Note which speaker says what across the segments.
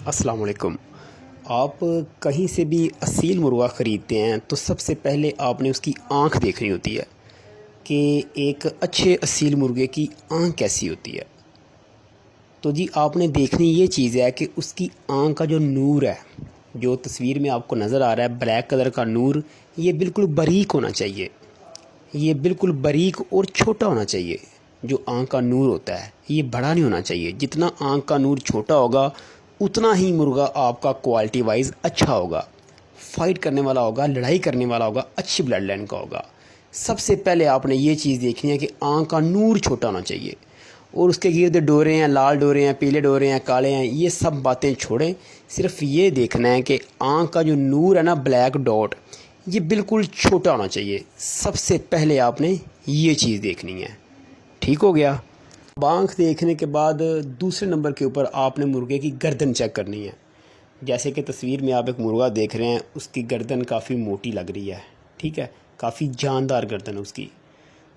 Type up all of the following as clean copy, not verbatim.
Speaker 1: अस्सलाम वालेकुम। आप कहीं से भी असील मुर्गा ख़रीदते हैं तो सबसे पहले आपने उसकी आँख देखनी होती है कि एक अच्छे असील मुर्गे की आँख कैसी होती है। तो जी आपने देखनी ये चीज़ है कि उसकी आँख का जो नूर है, जो तस्वीर में आपको नज़र आ रहा है ब्लैक कलर का नूर, ये बिल्कुल बारीक होना चाहिए। ये बिल्कुल बारीक और छोटा होना चाहिए। जो आँख का नूर होता है ये बड़ा नहीं होना चाहिए। जितना आँख का नूर छोटा होगा उतना ही मुर्गा आपका क्वालिटी वाइज अच्छा होगा, फाइट करने वाला होगा, लड़ाई करने वाला होगा, अच्छी ब्लड लाइन का होगा। सबसे पहले आपने ये चीज़ देखनी है कि आँख का नूर छोटा होना चाहिए। और उसके गिर्द डोरे हैं, लाल डोरे हैं, पीले डोरे हैं, काले हैं, ये सब बातें छोड़ें। सिर्फ ये देखना है कि आँख का जो नूर है ना, ब्लैक डॉट, ये बिल्कुल छोटा होना चाहिए। सबसे पहले आपने ये चीज़ देखनी है। ठीक हो गया। आँख देखने के बाद दूसरे नंबर के ऊपर आपने मुर्गे की गर्दन चेक करनी है। जैसे कि तस्वीर में आप एक मुर्गा देख रहे हैं, उसकी गर्दन काफ़ी मोटी लग रही है, ठीक है, काफ़ी जानदार गर्दन है उसकी।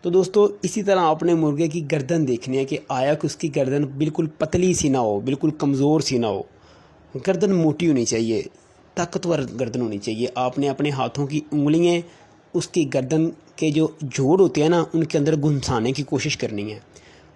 Speaker 1: तो दोस्तों इसी तरह आपने मुर्गे की गर्दन देखनी है कि आया कि उसकी गर्दन बिल्कुल पतली सी ना हो, बिल्कुल कमज़ोर सी ना हो। गर्दन मोटी होनी चाहिए, ताकतवर गर्दन होनी चाहिए। आपने अपने हाथों की उंगलियां उसकी गर्दन के जो जोड़ होते हैं ना, उनके अंदर घुसाने की कोशिश करनी है।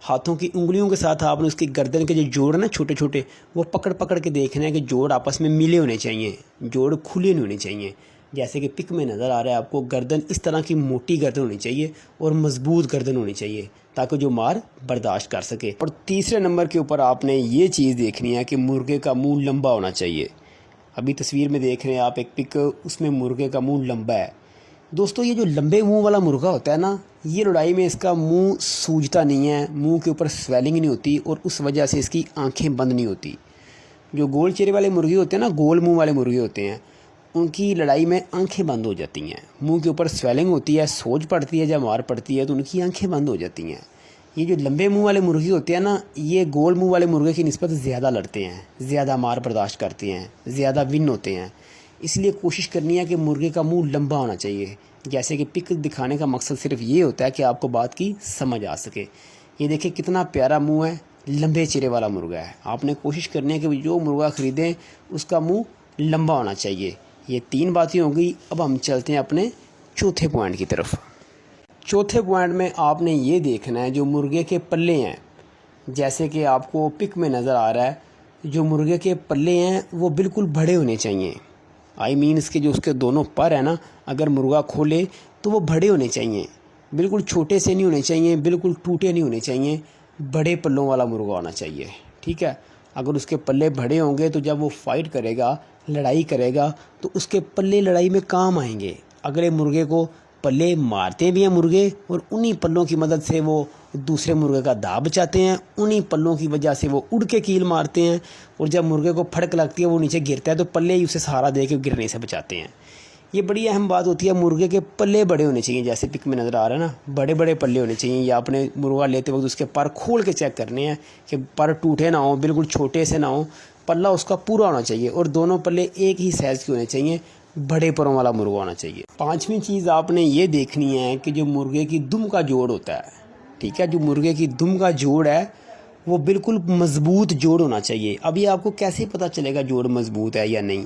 Speaker 1: हाथों की उंगलियों के साथ आपने उसकी गर्दन के जो जोड़ है ना, छोटे छोटे, वो पकड़ पकड़ के देखना है कि जोड़ आपस में मिले होने चाहिए, जोड़ खुले नहीं होने चाहिए। जैसे कि पिक में नज़र आ रहा है आपको, गर्दन इस तरह की मोटी गर्दन होनी चाहिए और मजबूत गर्दन होनी चाहिए ताकि जो मार बर्दाश्त कर सके। और तीसरे नंबर के ऊपर आपने ये चीज़ देखनी है कि मुर्गे का मुंह लंबा होना चाहिए। अभी तस्वीर में देख रहे हैं आप एक पिक, उसमें मुर्गे का मुंह लंबा है। दोस्तों ये जो लंबे मुंह वाला मुर्गा होता है ना, ये लड़ाई में इसका मुंह सूजता नहीं है, मुंह के ऊपर स्वेलिंग नहीं होती और उस वजह से इसकी आंखें बंद नहीं होती। जो गोल चेहरे वाले मुर्गे होते हैं ना, गोल मुंह वाले मुर्गे होते हैं, उनकी लड़ाई में आंखें बंद हो जाती हैं। मुंह के ऊपर स्वेलिंग होती है, सोज पड़ती है, जब मार पड़ती है तो उनकी आंखें बंद हो जाती हैं। ये जो लंबे मुंह वाले मुर्गे होते हैं ना, ये गोल मुंह वाले मुर्गे की निस्बत ज़्यादा लड़ते हैं, ज़्यादा मार बर्दाश्त करते हैं, ज़्यादा विन होते हैं। इसलिए कोशिश करनी है कि मुर्गे का मुंह लंबा होना चाहिए। जैसे कि पिक दिखाने का मकसद सिर्फ ये होता है कि आपको बात की समझ आ सके। ये देखिए कितना प्यारा मुंह है, लंबे चेहरे वाला मुर्गा है। आपने कोशिश करनी है कि जो मुर्गा ख़रीदें उसका मुंह लंबा होना चाहिए। ये 3 बातें हो गई। अब हम चलते हैं अपने चौथे पॉइंट की तरफ। चौथे पॉइंट में आपने ये देखना है जो मुर्गे के पल्ले हैं। जैसे कि आपको पिक में नज़र आ रहा है, जो मुर्गे के पल्ले हैं वो बिल्कुल बड़े होने चाहिए। आई मीन इसके जो उसके दोनों पर है ना, अगर मुर्गा खोले तो वो बड़े होने चाहिए, बिल्कुल छोटे से नहीं होने चाहिए, बिल्कुल टूटे नहीं होने चाहिए। बड़े पल्लों वाला मुर्गा होना चाहिए, ठीक है। अगर उसके पल्ले बड़े होंगे तो जब वो फाइट करेगा, लड़ाई करेगा, तो उसके पल्ले लड़ाई में काम आएंगे। अगले मुर्गे को पल्ले मारते भी हैं मुर्गे, और उन्हीं पल्लों की मदद से वो दूसरे मुर्गे का दाव बचाते हैं। उन्हीं पल्लों की वजह से वो उड़ के कील मारते हैं, और जब मुर्गे को फड़क लगती है, वो नीचे गिरता है, तो पल्ले ही उसे सहारा दे के गिरने से बचाते हैं। ये बड़ी अहम बात होती है। मुर्गे के पल्ले बड़े होने चाहिए, जैसे पिक में नज़र आ रहा है ना, बड़े बड़े पल्ले होने चाहिए। या अपने मुर्गा लेते वक्त उसके पर खोल के चेक करने हैं कि पर टूटे ना हो, बिल्कुल छोटे से ना हो, पल्ला उसका पूरा होना चाहिए, और दोनों पल्ले एक ही साइज़ के होने चाहिए। बड़े परों वाला मुर्गा होना चाहिए। 5वीं चीज़ आपने ये देखनी है कि जो मुर्गे की दुम का जोड़ होता है, ठीक है, जो मुर्गे की दुम का जोड़ है वो बिल्कुल मजबूत जोड़ होना चाहिए। अभी आपको कैसे पता चलेगा जोड़ मजबूत है या नहीं?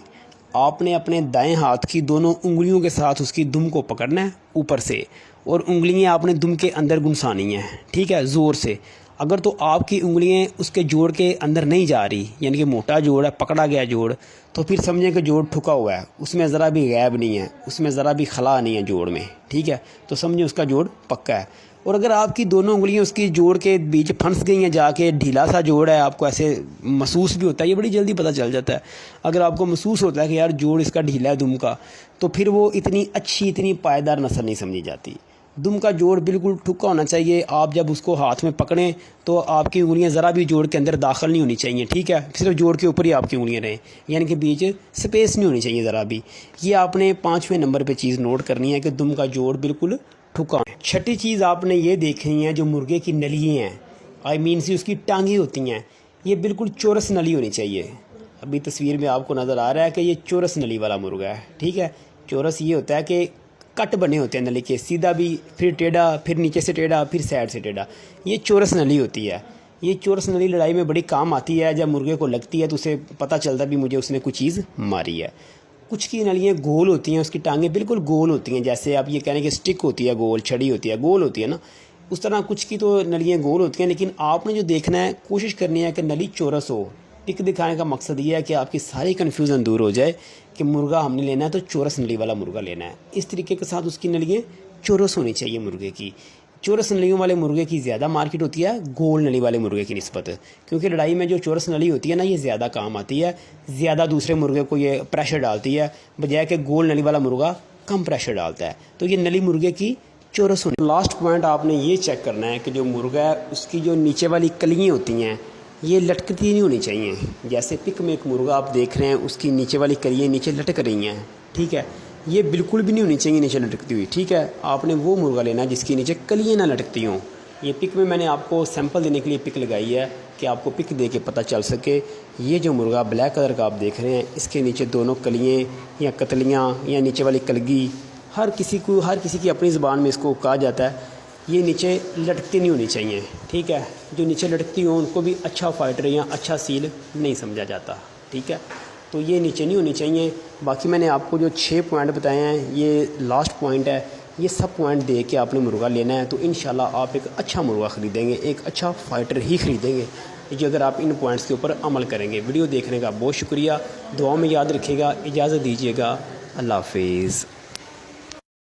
Speaker 1: आपने अपने दाएं हाथ की दोनों उंगलियों के साथ उसकी दुम को पकड़ना है ऊपर से, और उंगलियां आपने दुम के अंदर घुसानी है, ठीक है, ज़ोर से। अगर तो आपकी उंगलियां उसके जोड़ के अंदर नहीं जा रही, यानी कि मोटा जोड़ है, पकड़ा गया जोड़, तो फिर समझें कि जोड़ ठुका हुआ है, उसमें ज़रा भी गैब नहीं है, उसमें ज़रा भी खला नहीं है जोड़ में, ठीक है, तो समझें उसका जोड़ पक्का है। और अगर आपकी दोनों उंगलियां उसकी जोड़ के बीच फंस गई हैं जाके, ढीला सा जोड़ है, आपको ऐसे महसूस भी होता है, ये बड़ी जल्दी पता चल जाता है। अगर आपको महसूस होता है कि यार जोड़ इसका ढीला है दुम का, तो फिर वो इतनी अच्छी, इतनी पायदार नस्ल नहीं समझी जाती। दुम का जोड़ बिल्कुल ठुका होना चाहिए। आप जब उसको हाथ में पकड़ें तो आपकी उंगलियां ज़रा भी जोड़ के अंदर दाखिल नहीं होनी चाहिए, ठीक है, सिर्फ जोड़ के ऊपर ही आपकी उंगलियां रहें, यानी कि बीच स्पेस नहीं होनी चाहिए ज़रा भी। ये आपने 5वें नंबर पे चीज़ नोट करनी है कि दुम का जोड़ बिल्कुल ठुका। 6ठी चीज़ आपने ये देखनी है, जो मुर्गे की नलियाँ हैं, आई मीन सी उसकी टांगें होती हैं, ये बिल्कुल चौरस नली होनी चाहिए। अभी तस्वीर में आपको नज़र आ रहा है कि ये चौरस नली वाला मुर्गा है, ठीक है। चौरस ये होता है कि कट बने होते हैं नली के, सीधा भी, फिर टेढ़ा, फिर नीचे से टेढ़ा, फिर साइड से टेढ़ा, ये चौरस नली होती है। یہ چورس نلی لڑائی میں بڑی کام آتی ہے، جب مرغے کو لگتی ہے تو اسے پتہ چلتا ہے بھی مجھے اس نے کوئی چیز ماری ہے۔ کچھ کی نلیاں گول ہوتی ہیں، اس کی ٹانگیں بالکل گول ہوتی ہیں، جیسے آپ یہ کہہ رہے ہیں کہ سٹک ہوتی ہے گول، چھڑی ہوتی ہے گول ہوتی ہے نا، اس طرح کچھ کی تو نلیاں گول ہوتی ہیں۔ لیکن آپ نے جو دیکھنا ہے، کوشش کرنی ہے کہ نلی چورس ہو۔ پک دکھانے کا مقصد یہ ہے کہ آپ کی ساری کنفیوژن دور ہو جائے کہ مرغا ہم نے لینا ہے تو چورس نلی والا مرغا لینا ہے۔ اس طریقے کے ساتھ اس کی نلیاں چورس ہونی چاہیے مرغے کی۔ چورس نلیوں والے مرغے کی زیادہ مارکیٹ ہوتی ہے گول نلی والے مرغے کی نسبت، کیونکہ لڑائی میں جو چورس نلی ہوتی ہے نا، یہ زیادہ کام آتی ہے، زیادہ دوسرے مرغے کو یہ پریشر ڈالتی ہے، بجائے کہ گول نلی والا مرغا کم پریشر ڈالتا ہے۔ تو یہ نلی مرغے کی چورس ہونی۔ لاسٹ پوائنٹ آپ نے یہ چیک کرنا ہے کہ جو مرغا ہے اس کی جو نیچے والی کلیاں ہوتی ہیں یہ لٹکتی نہیں ہونی چاہیے۔ جیسے پک میں ایک مرغا آپ دیکھ رہے ہیں، اس کی نیچے والی کلیاں نیچے لٹک رہی ہیں، ٹھیک ہے، یہ بالکل بھی نہیں ہونی چاہیے نیچے لٹکتی ہوئی، ٹھیک ہے۔ آپ نے وہ مرغا لینا ہے جس کی نیچے کلیاں نہ لٹکتی ہوں۔ یہ پک میں نے آپ کو سیمپل دینے کے لیے پک لگائی ہے کہ آپ کو پک دے کے پتہ چل سکے۔ یہ جو مرغا بلیک کلر کا آپ دیکھ رہے ہیں، اس کے نیچے دونوں کلیاں یا کتلیاں یا نیچے والی کلگی، ہر کسی کی اپنی زبان میں اس کو کہا جاتا ہے، یہ نیچے لٹکتی نہیں ہونی چاہیے، ٹھیک ہے۔ جو نیچے لٹکتی ہوں ان کو بھی اچھا فائٹر یا اچھا سیل نہیں سمجھا جاتا، ٹھیک ہے۔ تو یہ نیچے نہیں ہونی چاہیے۔ باقی میں نے آپ کو جو 6 پوائنٹ بتائے ہیں یہ لاسٹ پوائنٹ ہے، یہ سب پوائنٹ دے کے آپ نے مرغا لینا ہے تو انشاءاللہ آپ ایک اچھا مرغا خریدیں گے، ایک اچھا فائٹر ہی خریدیں گے جو اگر آپ ان پوائنٹس کے اوپر عمل کریں گے۔ ویڈیو دیکھنے کا بہت شکریہ، دعاؤں میں یاد رکھیے گا، اجازت دیجیے گا، اللہ حافظ۔